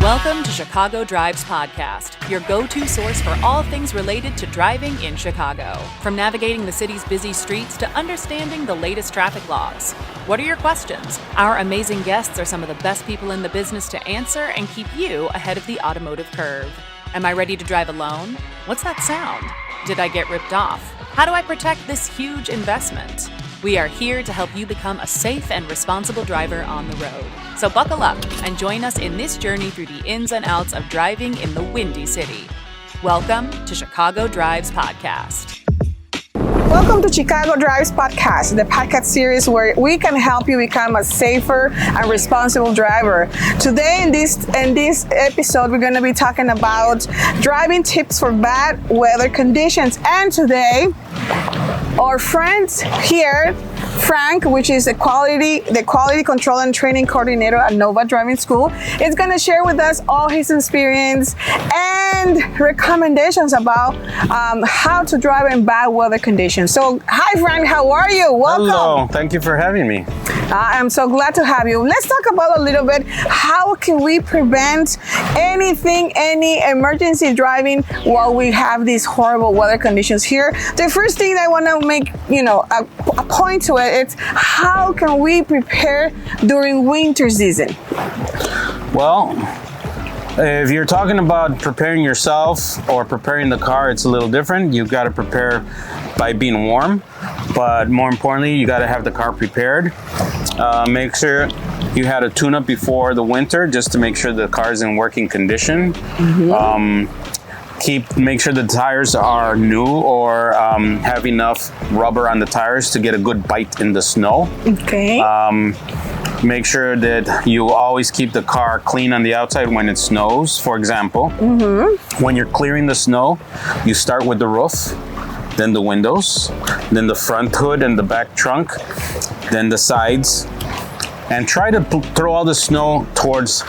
Welcome to Chicago Drives Podcast, your go-to source for all things related to driving in Chicago. From navigating the city's busy streets to understanding the latest traffic laws. What are your questions? Our amazing guests are some of the best people in the business to answer and keep you ahead of the automotive curve. Am I ready to drive alone? What's that sound? Did I get ripped off? How do I protect this huge investment? We are here to help you become a safe and responsible driver on the road. So buckle up and join us in this journey through the ins and outs of driving in the Windy City. Welcome to Chicago Drives Podcast. Welcome to Chicago Drives Podcast, the podcast series where we can help you become a safer and responsible driver. Today in this episode, we're going to be talking about driving tips for bad weather conditions. And today, our friends here, Frank, which is the quality control and training coordinator at Nova Driving School, is going to share with us all his experience and recommendations about how to drive in bad weather conditions. So, hi Frank, how are you? Welcome. Hello, thank you for having me. I'm so glad to have you. Let's talk about a little bit how can we prevent any emergency driving while we have these horrible weather conditions here. The first thing I want to make, a point to it, it's how can we prepare during winter season? Well, if you're talking about preparing yourself or preparing the car, it's a little different. You've got to prepare by being warm, but more importantly, you got to have the car prepared. Make sure you had a tune-up before the winter just to make sure the car is in working condition. Make sure the tires are new or have enough rubber on the tires to get a good bite in the snow. Okay. Make sure that you always keep the car clean on the outside when it snows. For example, when you're clearing the snow, you start with the roof, then the windows, then the front hood and the back trunk, then the sides, and try to throw all the snow towards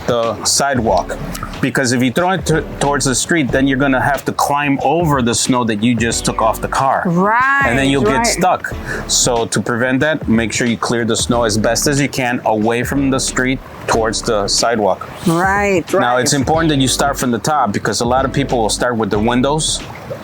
the sidewalk. Because if you throw it towards the street, then you're going to have to climb over the snow that you just took off the car. Right. And then you'll get stuck. So to prevent that, make sure you clear the snow as best as you can away from the street towards the sidewalk. Right. Now, it's important that you start from the top because a lot of people will start with the windows.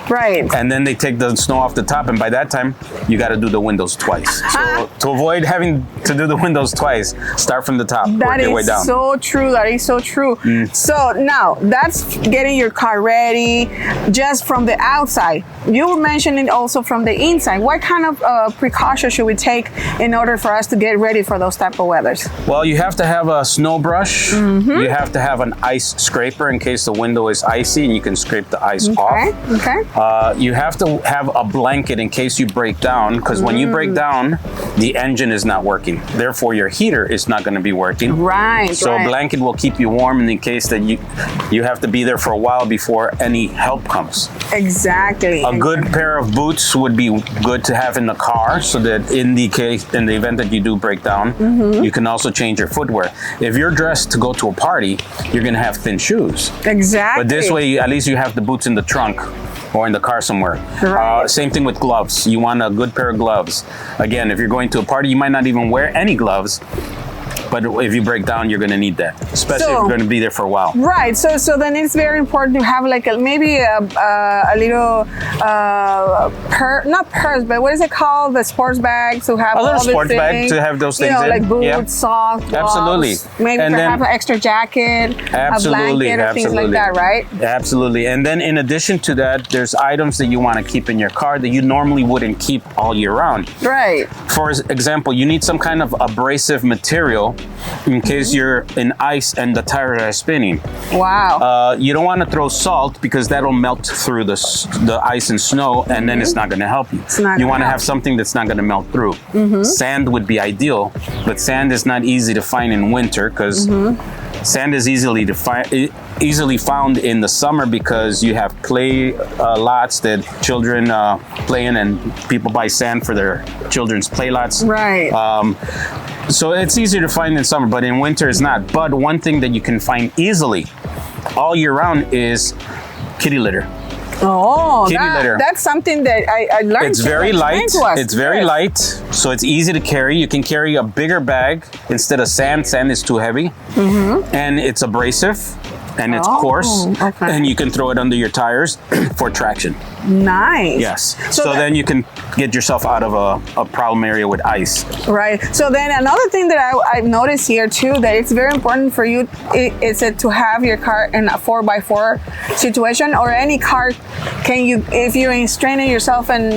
Right. And then they take the snow off the top, and by that time, you got to do the windows twice. So to avoid having to do the windows twice, start from the top, work your way down. That is so true. That is so true. So now, that's getting your car ready just from the outside. You were mentioning also from the inside. What kind of precautions should we take in order for us to get ready for those type of weathers? Well, you have to have a snow brush. You have to have an ice scraper in case the window is icy and you can scrape the ice off. Okay. You have to have a blanket in case you break down, because when you break down, the engine is not working. Therefore, your heater is not going to be working. Right. So a blanket will keep you warm in case that you have to be there for a while before any help comes. Exactly. A good pair of boots would be good to have in the car, so that in the event that you do break down, you can also change your footwear. If you're dressed to go to a party, you're going to have thin shoes. Exactly. But this way, at least you have the boots in the trunk or in the car somewhere. Right. Same thing with gloves. You want a good pair of gloves. Again, if you're going to a party, you might not even wear any gloves. But if you break down, you're going to need that, especially if you're going to be there for a while. Right. So then it's very important to have like maybe a little not purse, but what is it called? The sports bag to have a little all the sports things, bag to have those things in. like boots, socks, gloves, absolutely. Maybe and have an extra jacket, a blanket, or things like that, right? Absolutely. And then in addition to that, there's items that you want to keep in your car that you normally wouldn't keep all year round. Right. For example, you need some kind of abrasive material in case you're in ice and the tires are spinning. Wow. You don't want to throw salt because that'll melt through the ice and snow, and then it's not going to help you. You want to have something that's not going to melt through. Sand would be ideal, but sand is not easy to find in winter because sand is easily found in the summer because you have play lots that children play in, and people buy sand for their children's play lots. Right. So it's easier to find in summer, but in winter it's not. But one thing that you can find easily all year round is kitty litter. Oh, Kitty litter. that's something that I learned. It's very light. It's very Yes. light, so it's easy to carry. You can carry a bigger bag instead of sand. Sand is too heavy, and it's abrasive, and it's coarse, okay. and you can throw it under your tires for traction. Nice. Yes. So then you can get yourself out of a problem area with ice. Right. So then another thing that I've noticed here too, that it's very important for you is it to have your car in a 4x4 situation, or any car. Can you, if you're straining yourself and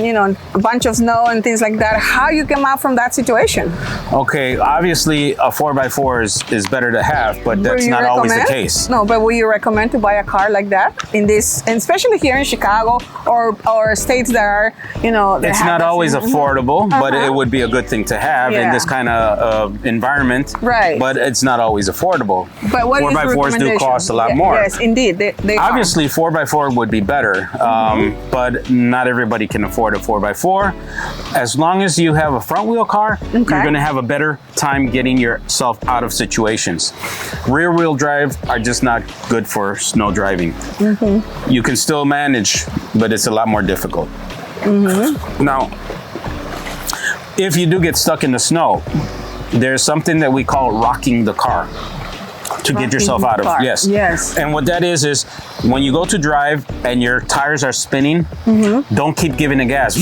a bunch of snow and things like that, how you come out from that situation? Okay. Obviously, a 4x4 is better to have, but that's not always the case. No, but would you recommend to buy a car like that in this, and especially here in Chicago or states that are, that It's have not this- always affordable, but it would be a good thing to have in this kind of environment. Right. But it's not always affordable. But what is your 4x4s do recommendation? cost a lot more. Yes, indeed, they are. Obviously, 4x4 would be better, but not everybody can afford a 4x4. As long as you have a front wheel car, you're going to have a better time getting yourself out of situations. Rear wheel drive are just not good for snow driving. You can still manage, but it's a lot more difficult. Now, if you do get stuck in the snow, there's something that we call rocking the car to get yourself out of. Yes. Yes. And what that is when you go to drive and your tires are spinning, don't keep giving the gas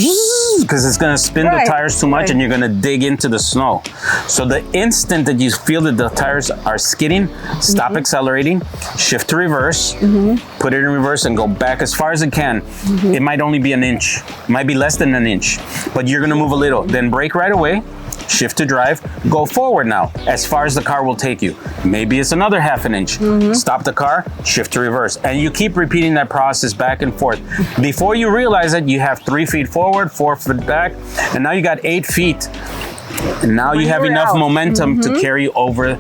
because it's going to spin the tires too much and you're going to dig into the snow. So the instant that you feel that the tires are skidding, stop accelerating, shift to reverse, put it in reverse and go back as far as it can. It might only be an inch, it might be less than an inch, but you're going to move a little. Then brake right away. Shift to drive, go forward now, as far as the car will take you. Maybe it's another half an inch. Stop the car, shift to reverse. And you keep repeating that process back and forth. Before you realize it, you have 3 feet forward, 4 feet back, and now you got 8 feet. And now you have enough momentum to carry over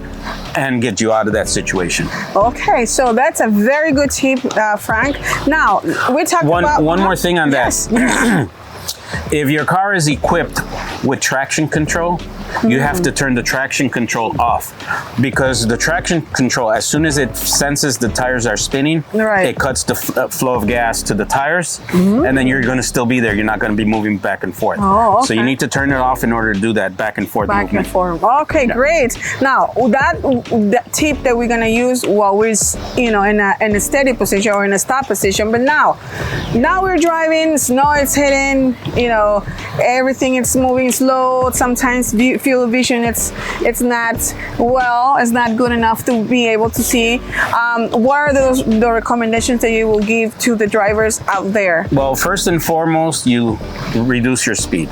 and get you out of that situation. Okay, so that's a very good tip, Frank. Now, we talked about... One more thing on that. Yes. If your car is equipped with traction control, you have to turn the traction control off, because the traction control, as soon as it senses the tires are spinning, it cuts the flow of gas to the tires, and then you're going to still be there. You're not going to be moving back and forth. So you need to turn it off in order to do that back and forth movement. Back and forth. Okay, great. Now, that tip that we're going to use while we're in a steady position or in a stop position, but now we're driving, snow is hitting, everything is moving slow. Sometimes field vision it's not good enough to be able to see. What are the recommendations that you will give to the drivers out there? Well, first and foremost, you reduce your speed.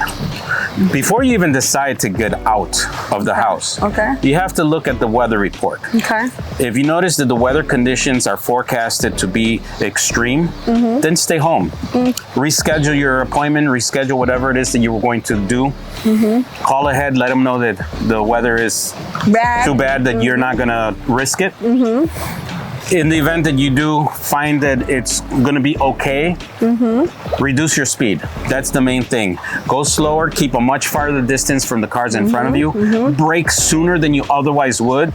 Before you even decide to get out of the house, you have to look at the weather report. If you notice that the weather conditions are forecasted to be extreme, then stay home. Reschedule your appointment, reschedule whatever it is that you were going to do. Call ahead, let them know that the weather is too bad that you're not going to risk it. In the event that you do find that it's going to be okay, reduce your speed. That's the main thing. Go slower, keep a much farther distance from the cars in front of you. Brake sooner than you otherwise would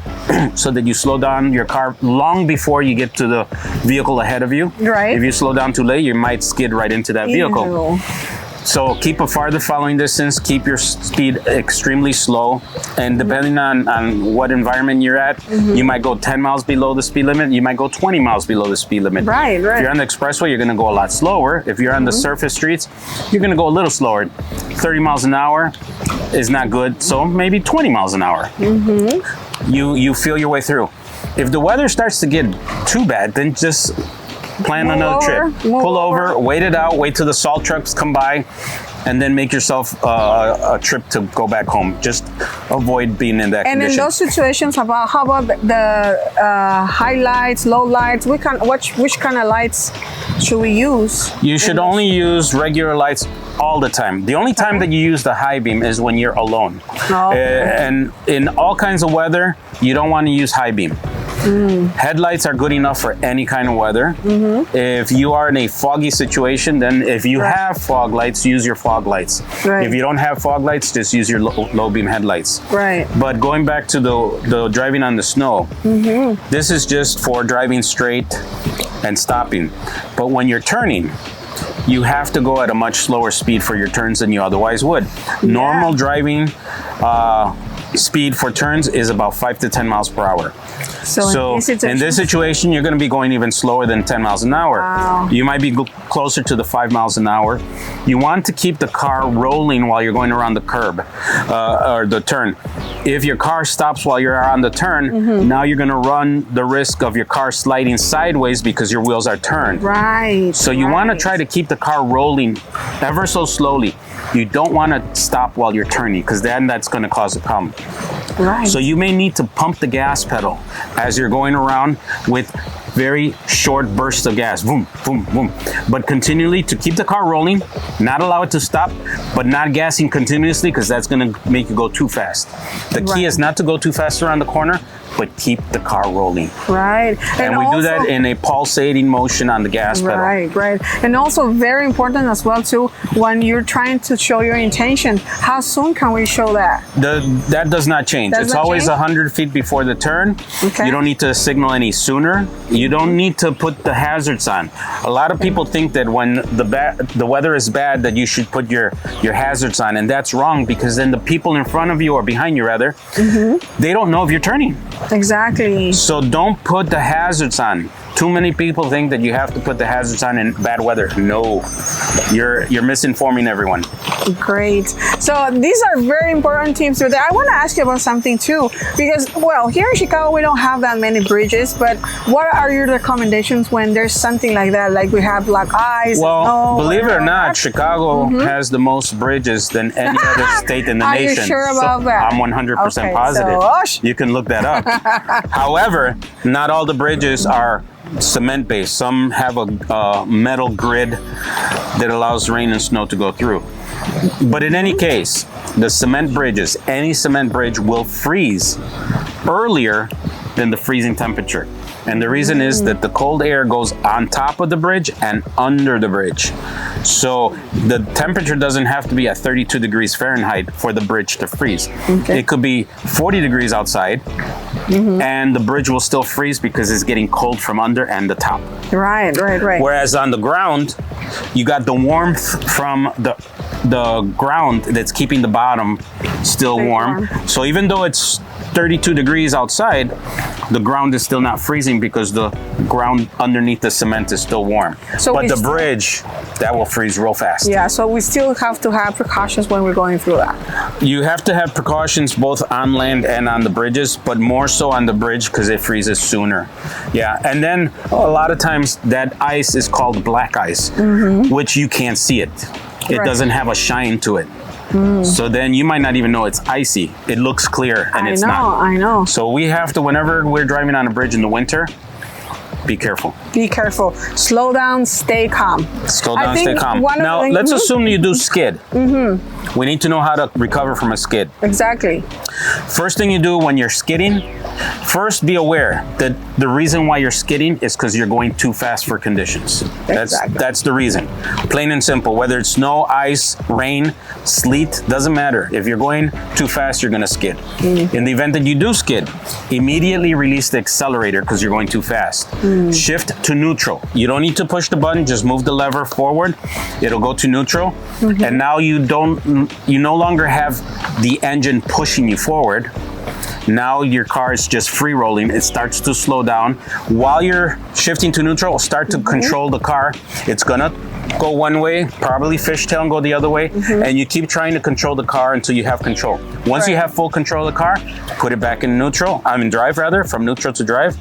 so that you slow down your car long before you get to the vehicle ahead of you. If you slow down too late, you might skid right into that vehicle. So keep a farther following distance, keep your speed extremely slow, and depending on what environment you're at, you might go 10 miles below the speed limit, you might go 20 miles below the speed limit. If you're on the expressway, you're gonna go a lot slower. If you're on the surface streets, you're gonna go a little slower. 30 miles an hour is not good, so maybe 20 miles an hour. You feel your way through. If the weather starts to get too bad, then just plan another trip. Pull over, wait it out, wait till the salt trucks come by, and then make yourself a trip to go back home. Just avoid being in that condition. And in those situations, how about the high lights, low lights? Which kind of lights should we use? You should only use regular lights all the time. The only time that you use the high beam is when you're alone. And in all kinds of weather, you don't want to use high beam. Headlights are good enough for any kind of weather. If you are in a foggy situation, then if you have fog lights, use your fog lights. If you don't have fog lights, just use your low beam headlights. But going back to the driving on the snow, this is just for driving straight and stopping. But when you're turning, you have to go at a much slower speed for your turns than you otherwise would. Normal driving speed for turns is about 5 to 10 miles per hour. So in this situation, you're going to be going even slower than 10 miles an hour. Wow. You might be closer to the 5 miles an hour. You want to keep the car rolling while you're going around the curb or the turn. If your car stops while you're on the turn, now you're going to run the risk of your car sliding sideways because your wheels are turned. Right. So you want to try to keep the car rolling ever so slowly. You don't want to stop while you're turning because then that's going to cause a problem. Right. So you may need to pump the gas pedal as you're going around with very short bursts of gas, boom, boom, boom. But continually to keep the car rolling, not allow it to stop, but not gassing continuously because that's going to make you go too fast. The key is not to go too fast around the corner, but keep the car rolling. Right. And we do that in a pulsating motion on the gas pedal. Right. And also very important as well too, when you're trying to show your intention, how soon can we show that? That does not change. It's always 100 feet before the turn. Okay. You don't need to signal any sooner. You don't need to put the hazards on. A lot of people think that when the weather is bad that you should put your hazards on, and that's wrong because then the people in front of you or behind you rather, they don't know if you're turning. Exactly. So don't put the hazards on. Too many people think that you have to put the hazards on in bad weather. No, you're misinforming everyone. Great. So these are very important tips. But I want to ask you about something too, because well, here in Chicago we don't have that many bridges. But what are your recommendations when there's something like that? Like we have black ice. Well, believe it or not, Chicago has the most bridges than any other state in the nation. Are you sure about that? I'm 100% positive. You can look that up. However, not all the bridges are cement based. Some have a metal grid that allows rain and snow to go through. But in any case, the cement bridges, any cement bridge will freeze earlier than the freezing temperature. And the reason is that the cold air goes on top of the bridge and under the bridge. So the temperature doesn't have to be at 32 degrees Fahrenheit for the bridge to freeze. Okay. It could be 40 degrees outside and the bridge will still freeze because it's getting cold from under and the top. Right. Whereas on the ground, you got the warmth from the ground that's keeping the bottom still warm. So even though it's 32 degrees outside, the ground is still not freezing because the ground underneath the cement is still warm. But the bridge, that will freeze real fast. Yeah, so we still have to have precautions when we're going through that. You have to have precautions both on land and on the bridges, but more so on the bridge because it freezes sooner. Yeah, and then a lot of times that ice is called black ice, which you can't see it. It doesn't have a shine to it. So then you might not even know it's icy. It looks clear and it's not. I know. So we have to, whenever we're driving on a bridge in the winter, be careful. Be careful. Slow down, stay calm. Slow down, stay calm. Now, let's assume you do skid. We need to know how to recover from a skid. Exactly. First thing you do when you're skidding, first be aware that the reason why you're skidding is because you're going too fast for conditions. That's the reason. Plain and simple. Whether it's snow, ice, rain, sleet, doesn't matter. If you're going too fast, you're going to skid. In the event that you do skid, immediately release the accelerator because you're going too fast. Shift to neutral. You don't need to push the button, just move the lever forward. It'll go to neutral. And now you no longer have the engine pushing you forward. Now your car is just free rolling. It starts to slow down. While you're shifting to neutral, start to control the car. It's gonna go one way, probably fishtail and go the other way. And you keep trying to control the car until you have control. Once you have full control of the car, put it back in drive rather, from neutral to drive,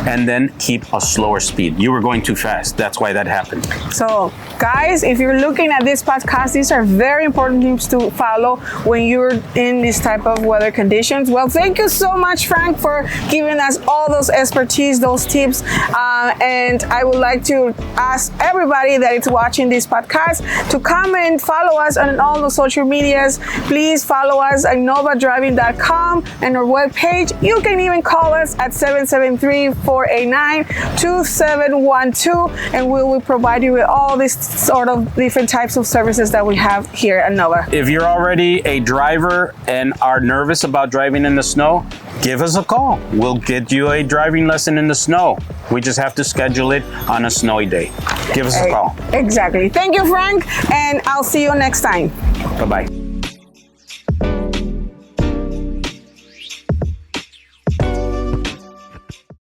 and then keep a slower speed. You were going too fast. That's why that happened. So guys, if you're looking at this podcast, these are very important tips to follow when you're in this type of weather conditions. Well, thank you so much, Frank, for giving us all those expertise, those tips. And I would like to ask everybody that is watching this podcast to come and follow us on all the social medias. Please follow us at novadriving.com and our webpage. You can even call us at 773-489-2712 and we will provide you with all these sort of different types of services that we have here at Nova. If you're already a driver and are nervous about driving in the snow, give us a call. We'll get you a driving lesson in the snow. We just have to schedule it on a snowy day. Give us a call. Exactly. Thank you, Frank, and I'll see you next time. Bye-bye.